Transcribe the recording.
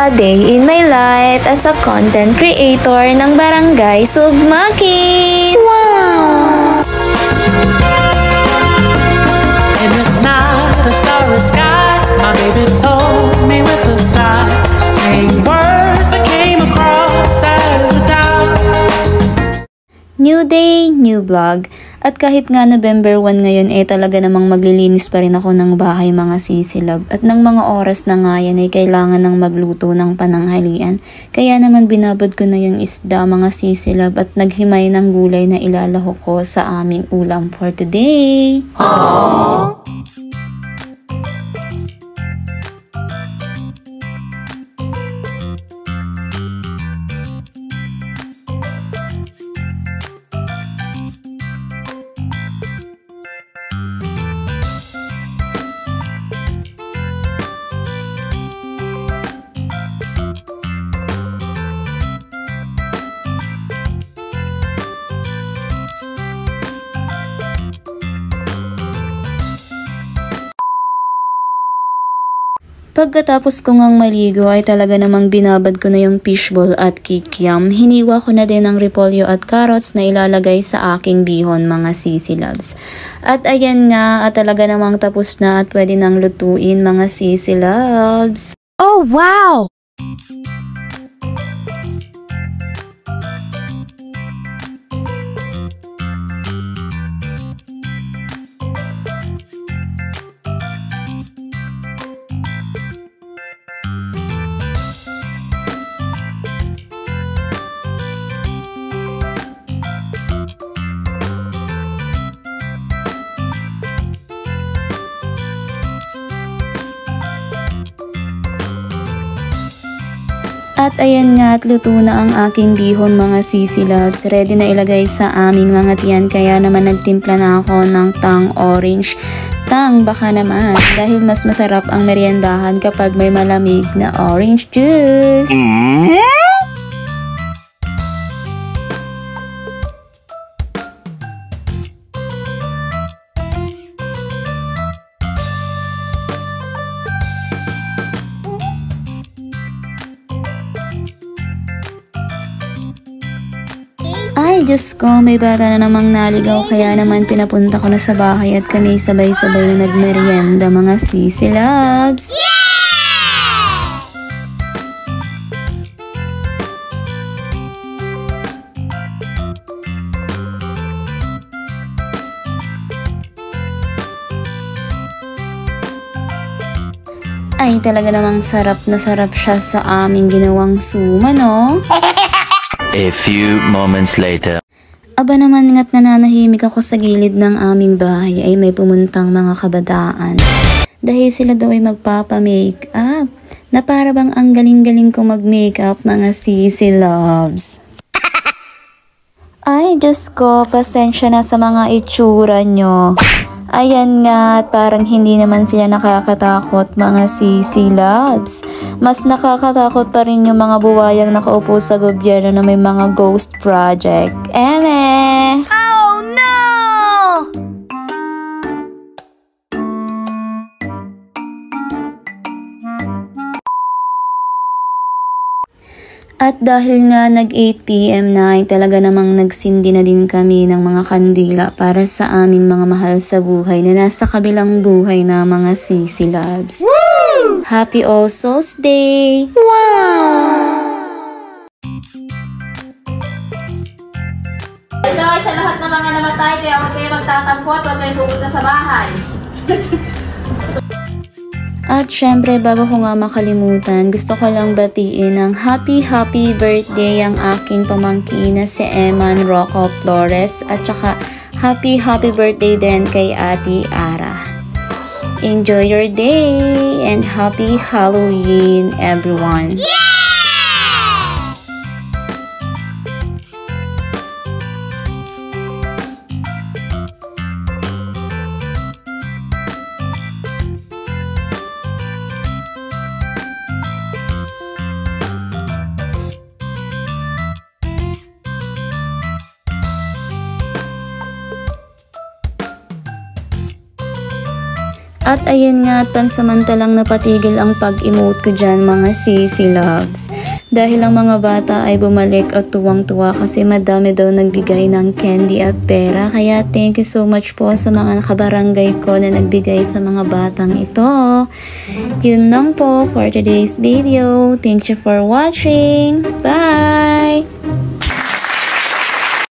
A day in my life as a content creator ng Barangay Sugmakit. Wow! In this night, a starry sky, my baby told me with a sigh, saying words that came across as a doubt. New day, new vlog. At kahit nga November 1 ngayon talaga namang maglilinis pa rin ako ng bahay mga sisilab. At ng mga oras na nga yan kailangan ng magluto ng pananghalian. Kaya naman binabad ko na yung isda mga sisilab at naghimay ng gulay na ilalahok ko sa aming ulam for today. Aww. Pagkatapos ko ngang maligo ay talaga namang binabad ko na yung fishball at kikiam. Hiniwa ko na din ang repolyo at carrots na ilalagay sa aking bihon mga sisilabs. At ayan nga at talaga namang tapos na at pwede nang lutuin mga sisilabs. Oh wow! At ayan nga at luto na ang aking bihon mga sisilabs. Ready na ilagay sa aming mga tiyan kaya naman nagtimpla na ako ng tang orange. Tang baka naman dahil mas masarap ang meriendahan kapag may malamig na orange juice. Ay, Diyos ko, may bata na namang naligaw kaya naman pinapunta ko na sa bahay at kami sabay-sabay na nagmerienda mga sisilabs. Ay, talaga namang sarap na sarap siya sa aming ginawang suma, no? A few moments later. Aba naman nga't nananahimik ako sa gilid ng aming bahay ay may pumuntang mga kabataan. Dahil sila daw ay magpapa-makeup. Na para bang ang galing-galing ko mag-makeup mga sisilabs. Ay, Diyos ko, pasensya na sa mga itsura nyo. Ayan nga, at parang hindi naman sila nakakatakot mga sisilabs. Mas nakakatakot pa rin yung mga buwayang nakaupo sa gobyerno na may mga ghost project. Eme! Oh no! At dahil nga nag 8 PM na ay talaga namang nagsindi na din kami ng mga kandila para sa aming mga mahal sa buhay na nasa kabilang buhay na mga sisilabs. Woo! Happy All Souls Day! Wow! Ito ay sa lahat ng mga namatay kaya huwag kayo magtatampo at huwag kayo pupunta sa bahay. At syempre bago ko nga makalimutan, gusto ko lang batiin ng happy birthday ang aking pamangkin na si Eman Rocco Flores at saka happy birthday din kay Ate Ara. Enjoy your day and happy Halloween everyone! Yeah! At ayun nga, at pansamantalang napatigil ang pag-emote ko dyan mga sisi loves. Dahil ang mga bata ay bumalik at tuwang-tuwa kasi madami daw nagbigay ng candy at pera. Kaya thank you so much po sa mga kabarangay ko na nagbigay sa mga batang ito. Yun lang po for today's video. Thank you for watching. Bye!